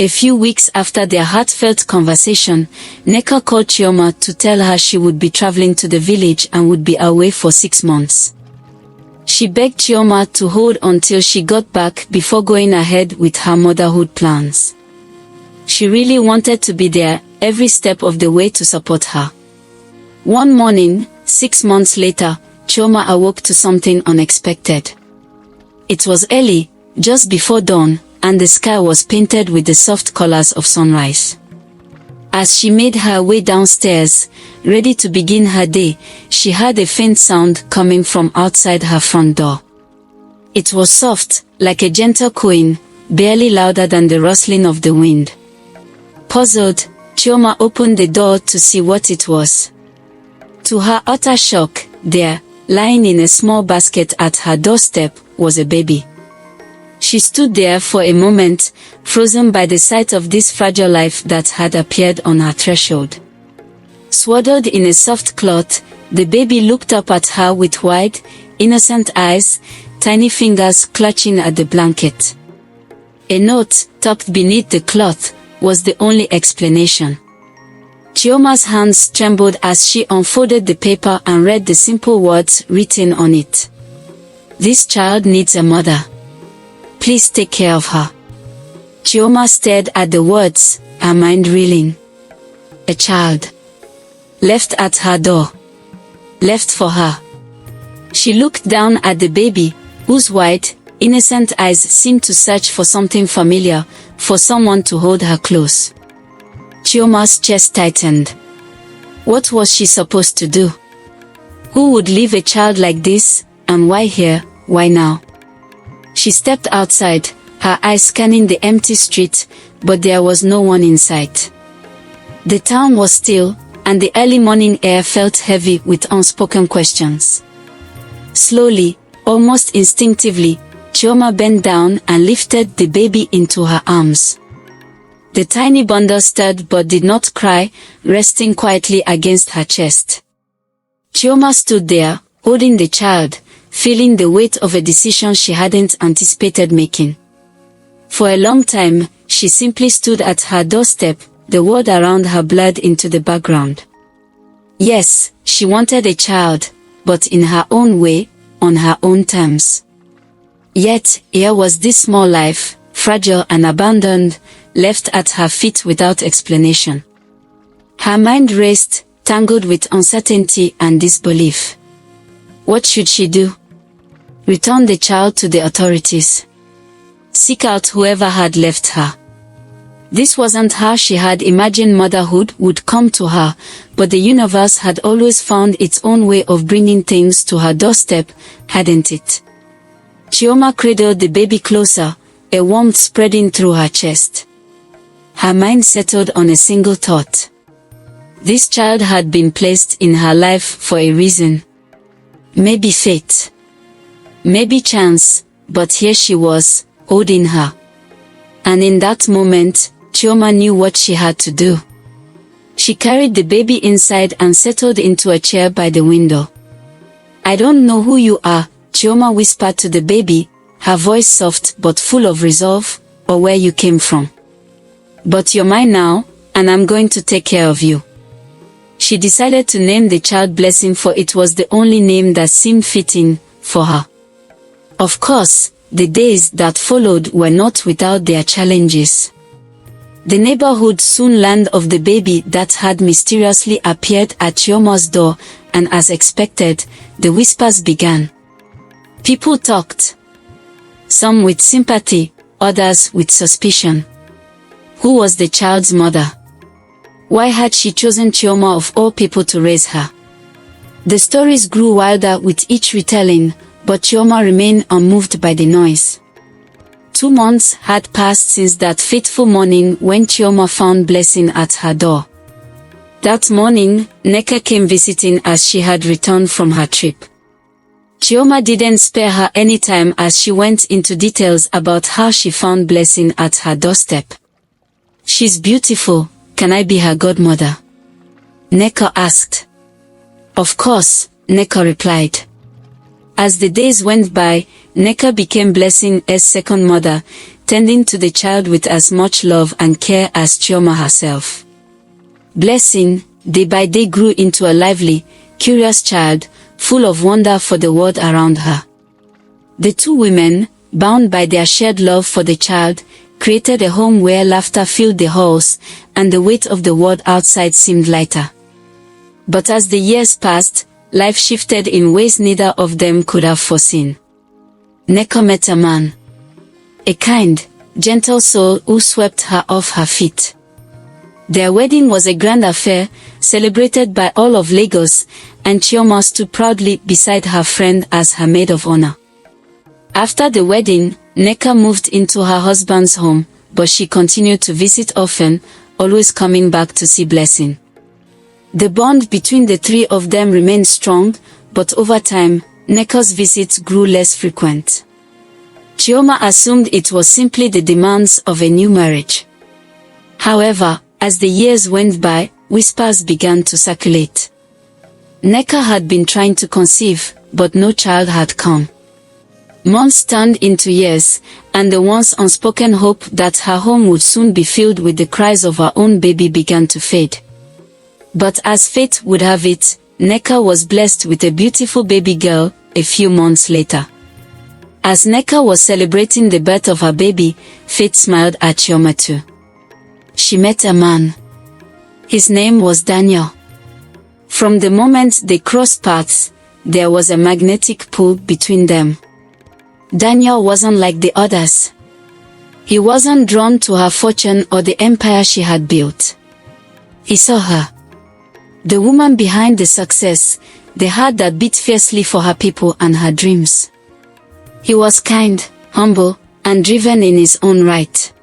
A few weeks after their heartfelt conversation, Nneka called Chioma to tell her she would be traveling to the village and would be away for 6 months. She begged Chioma to hold until she got back before going ahead with her motherhood plans. She really wanted to be there every step of the way to support her. One morning, 6 months later, Chioma awoke to something unexpected. It was early, just before dawn, and the sky was painted with the soft colors of sunrise. As she made her way downstairs, ready to begin her day, she heard a faint sound coming from outside her front door. It was soft, like a gentle cooing, barely louder than the rustling of the wind. Puzzled, Chioma opened the door to see what it was. To her utter shock, there, lying in a small basket at her doorstep, was a baby. She stood there for a moment, frozen by the sight of this fragile life that had appeared on her threshold. Swaddled in a soft cloth, the baby looked up at her with wide, innocent eyes, tiny fingers clutching at the blanket. A note, tucked beneath the cloth, was the only explanation. Chioma's hands trembled as she unfolded the paper and read the simple words written on it. "This child needs a mother. Please take care of her." Chioma stared at the words, her mind reeling. A child. Left at her door. Left for her. She looked down at the baby, whose white, innocent eyes seemed to search for something familiar, for someone to hold her close. Chioma's chest tightened. What was she supposed to do? Who would leave a child like this, and why here, why now? She stepped outside, her eyes scanning the empty street, but there was no one in sight. The town was still, and the early morning air felt heavy with unspoken questions. Slowly, almost instinctively, Chioma bent down and lifted the baby into her arms. The tiny bundle stirred but did not cry, resting quietly against her chest. Chioma stood there, holding the child, feeling the weight of a decision she hadn't anticipated making. For a long time, she simply stood at her doorstep, the world around her blurred into the background. Yes, she wanted a child, but in her own way, on her own terms. Yet, here was this small life, fragile and abandoned, left at her feet without explanation. Her mind raced, tangled with uncertainty and disbelief. What should she do? Return the child to the authorities. Seek out whoever had left her. This wasn't how she had imagined motherhood would come to her, but the universe had always found its own way of bringing things to her doorstep, hadn't it? Chioma cradled the baby closer, a warmth spreading through her chest. Her mind settled on a single thought. This child had been placed in her life for a reason. Maybe fate. Maybe chance, but here she was, holding her. And in that moment, Chioma knew what she had to do. She carried the baby inside and settled into a chair by the window. "I don't know who you are," Chioma whispered to the baby, her voice soft but full of resolve, "or where you came from. But you're mine now, and I'm going to take care of you." She decided to name the child Blessing, for it was the only name that seemed fitting for her. Of course, the days that followed were not without their challenges. The neighborhood soon learned of the baby that had mysteriously appeared at Chioma's door, and as expected, the whispers began. People talked. Some with sympathy, others with suspicion. Who was the child's mother? Why had she chosen Chioma of all people to raise her? The stories grew wilder with each retelling, but Chioma remained unmoved by the noise. 2 months had passed since that fateful morning when Chioma found Blessing at her door. That morning, Nneka came visiting as she had returned from her trip. Chioma didn't spare her any time as she went into details about how she found Blessing at her doorstep. "She's beautiful, can I be her godmother?" Nneka asked. "Of course," Nneka replied. As the days went by, Nneka became Blessing's second mother, tending to the child with as much love and care as Chioma herself. Blessing, day by day, grew into a lively, curious child, full of wonder for the world around her. The two women, bound by their shared love for the child, created a home where laughter filled the halls, and the weight of the world outside seemed lighter. But as the years passed, life shifted in ways neither of them could have foreseen. Nneka met a man. A kind, gentle soul who swept her off her feet. Their wedding was a grand affair, celebrated by all of Lagos, and Chioma stood proudly beside her friend as her maid of honor. After the wedding, Nneka moved into her husband's home, but she continued to visit often, always coming back to see Blessing. The bond between the three of them remained strong, but over time, Nneka's visits grew less frequent. Chioma assumed it was simply the demands of a new marriage. However, as the years went by, whispers began to circulate. Nneka had been trying to conceive, but no child had come. Months turned into years, and the once unspoken hope that her home would soon be filled with the cries of her own baby began to fade. But as fate would have it, Nneka was blessed with a beautiful baby girl a few months later. As Nneka was celebrating the birth of her baby, fate smiled at Chioma too. She met a man. His name was Daniel. From the moment they crossed paths, there was a magnetic pull between them. Daniel wasn't like the others. He wasn't drawn to her fortune or the empire she had built. He saw her. The woman behind the success, the heart that beat fiercely for her people and her dreams. He was kind, humble, and driven in his own right.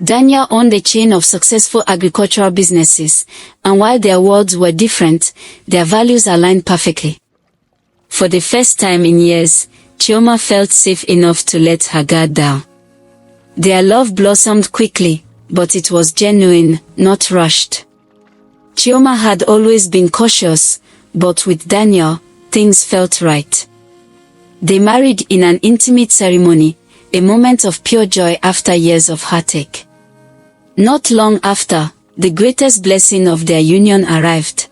Daniel owned a chain of successful agricultural businesses, and while their worlds were different, their values aligned perfectly. For the first time in years, Chioma felt safe enough to let her guard down. Their love blossomed quickly, but it was genuine, not rushed. Chioma had always been cautious, but with Daniel, things felt right. They married in an intimate ceremony, a moment of pure joy after years of heartache. Not long after, the greatest blessing of their union arrived.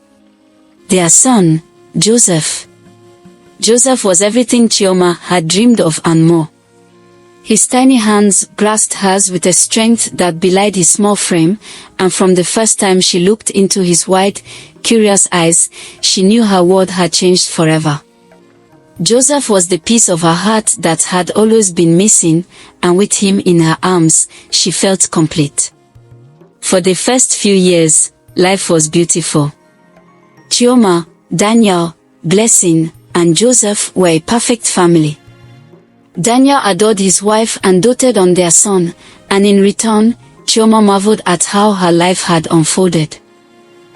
Their son, Joseph. Joseph was everything Chioma had dreamed of and more. His tiny hands grasped hers with a strength that belied his small frame, and from the first time she looked into his wide, curious eyes, she knew her world had changed forever. Joseph was the piece of her heart that had always been missing, and with him in her arms, she felt complete. For the first few years, life was beautiful. Chioma, Daniel, Blessing, and Joseph were a perfect family. Daniel adored his wife and doted on their son, and in return, Chioma marveled at how her life had unfolded.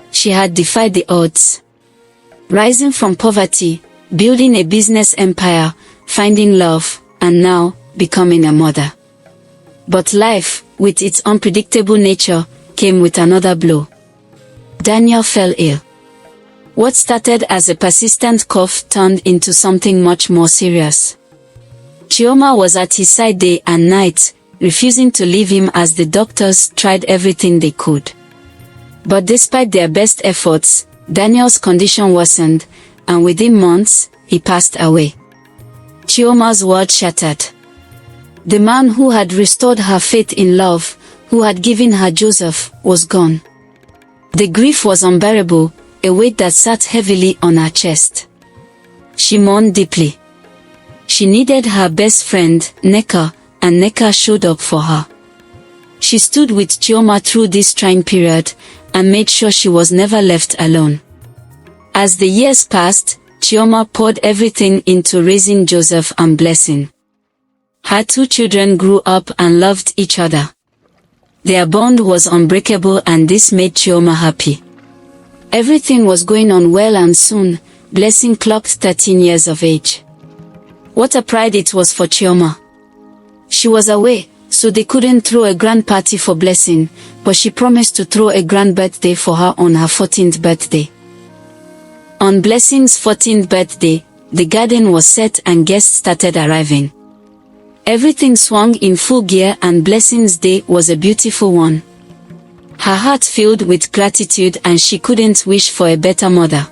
She had defied the odds. Rising from poverty, building a business empire, finding love, and now, becoming a mother. But life, with its unpredictable nature, came with another blow. Daniel fell ill. What started as a persistent cough turned into something much more serious. Chioma was at his side day and night, refusing to leave him as the doctors tried everything they could. But despite their best efforts, Daniel's condition worsened, and within months, he passed away. Chioma's world shattered. The man who had restored her faith in love, who had given her Joseph, was gone. The grief was unbearable, a weight that sat heavily on her chest. She mourned deeply. She needed her best friend, Nneka, and Nneka showed up for her. She stood with Chioma through this trying period, and made sure she was never left alone. As the years passed, Chioma poured everything into raising Joseph and Blessing. Her two children grew up and loved each other. Their bond was unbreakable, and this made Chioma happy. Everything was going on well, and soon, Blessing clocked 13 years of age. What a pride it was for Chioma. She was away, so they couldn't throw a grand party for Blessing, but she promised to throw a grand birthday for her on her 14th birthday. On Blessing's 14th birthday, the garden was set and guests started arriving. Everything swung in full gear and Blessing's day was a beautiful one. Her heart filled with gratitude and she couldn't wish for a better mother.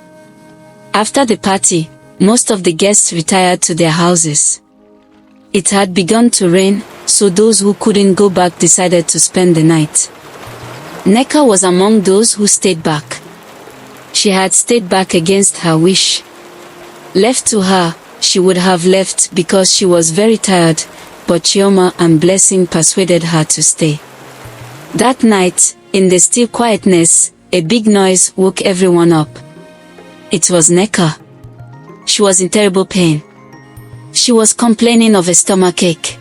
After the party, most of the guests retired to their houses. It had begun to rain, so those who couldn't go back decided to spend the night. Nneka was among those who stayed back. She had stayed back against her wish. Left to her, she would have left because she was very tired, but Chioma and Blessing persuaded her to stay. That night, in the still quietness, a big noise woke everyone up. It was Nneka. She was in terrible pain. She was complaining of a stomachache.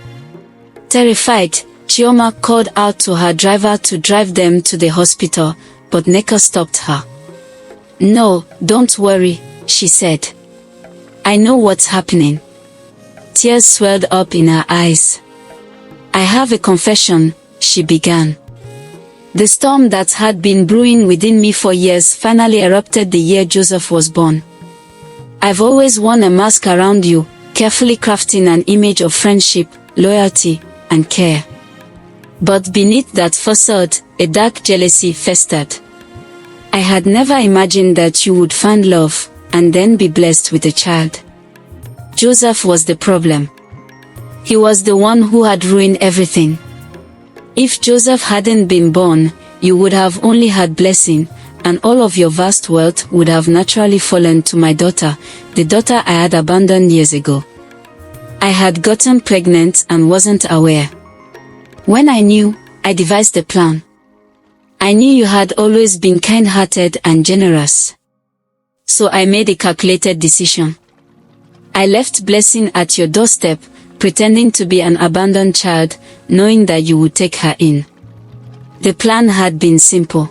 Terrified, Chioma called out to her driver to drive them to the hospital, but Nneka stopped her. "No, don't worry," she said. "I know what's happening." Tears swelled up in her eyes. "I have a confession," she began. "The storm that had been brewing within me for years finally erupted the year Joseph was born. I've always worn a mask around you, carefully crafting an image of friendship, loyalty, and care. But beneath that facade, a dark jealousy festered. I had never imagined that you would find love, and then be blessed with a child. Joseph was the problem. He was the one who had ruined everything. If Joseph hadn't been born, you would have only had Blessing, and all of your vast wealth would have naturally fallen to my daughter, the daughter I had abandoned years ago. I had gotten pregnant and wasn't aware. When I knew, I devised a plan. I knew you had always been kind-hearted and generous. So I made a calculated decision. I left Blessing at your doorstep, pretending to be an abandoned child, knowing that you would take her in. The plan had been simple.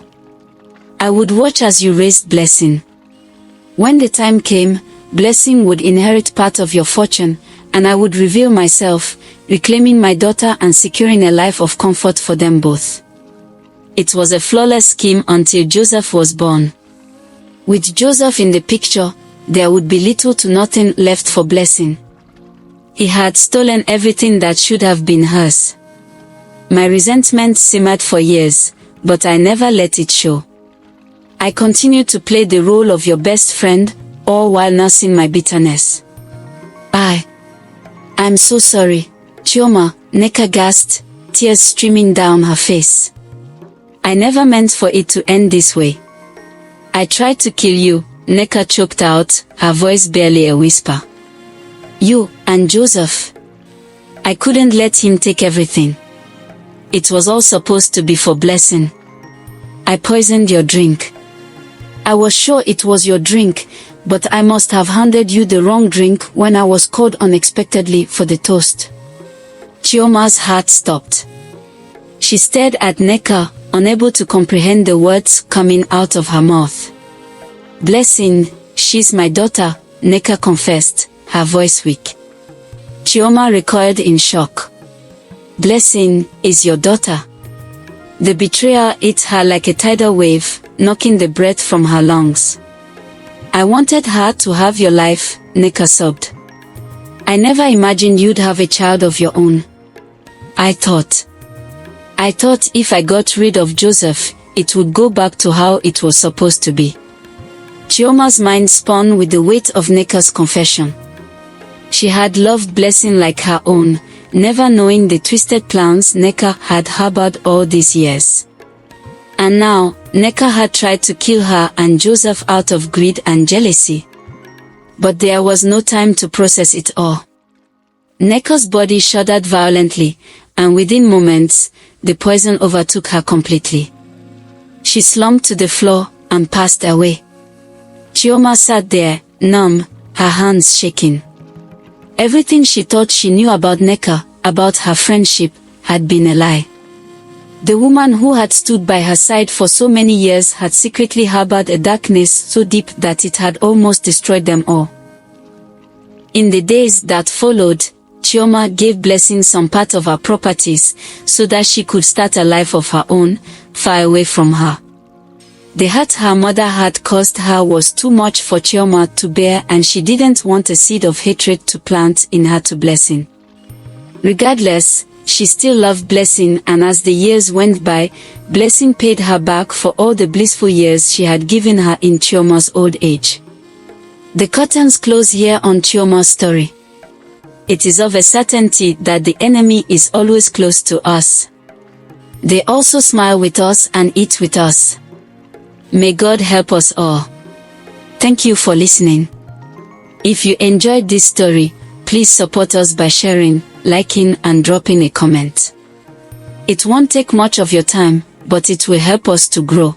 I would watch as you raised Blessing. When the time came, Blessing would inherit part of your fortune, and I would reveal myself, reclaiming my daughter and securing a life of comfort for them both. It was a flawless scheme until Joseph was born. With Joseph in the picture, there would be little to nothing left for Blessing. He had stolen everything that should have been hers. My resentment simmered for years, but I never let it show. I continued to play the role of your best friend, all while nursing my bitterness. I'm so sorry, Chioma, Nneka gasped, tears streaming down her face. I never meant for it to end this way. I tried to kill you, Nneka choked out, her voice barely a whisper. You and Joseph. I couldn't let him take everything. It was all supposed to be for Blessing. I poisoned your drink. I was sure it was your drink, but I must have handed you the wrong drink when I was called unexpectedly for the toast. Chioma's heart stopped. She stared at Nneka, unable to comprehend the words coming out of her mouth. Blessing, she's my daughter, Nneka confessed, her voice weak. Chioma recoiled in shock. Blessing is your daughter. The betrayal hit her like a tidal wave, knocking the breath from her lungs. I wanted her to have your life, Nneka sobbed. I never imagined you'd have a child of your own. I thought if I got rid of Joseph, it would go back to how it was supposed to be. Chioma's mind spun with the weight of Nneka's confession. She had loved Blessing like her own, never knowing the twisted plans Nneka had harbored all these years. And now, Nneka had tried to kill her and Joseph out of greed and jealousy. But there was no time to process it all. Nneka's body shuddered violently, and within moments, the poison overtook her completely. She slumped to the floor and passed away. Chioma sat there, numb, her hands shaking. Everything she thought she knew about Nneka, about her friendship, had been a lie. The woman who had stood by her side for so many years had secretly harbored a darkness so deep that it had almost destroyed them all. In the days that followed, Chioma gave Blessing some part of her properties so that she could start a life of her own, far away from her. The hurt her mother had caused her was too much for Chioma to bear, and she didn't want a seed of hatred to plant in her to Blessing. Regardless, she still loved Blessing, and as the years went by, Blessing paid her back for all the blissful years she had given her in Chioma's old age. The curtains close here on Chioma's story. It is of a certainty that the enemy is always close to us. They also smile with us and eat with us. May God help us all. Thank you for listening. If you enjoyed this story, please support us by sharing, liking, and dropping a comment. It won't take much of your time, but it will help us to grow.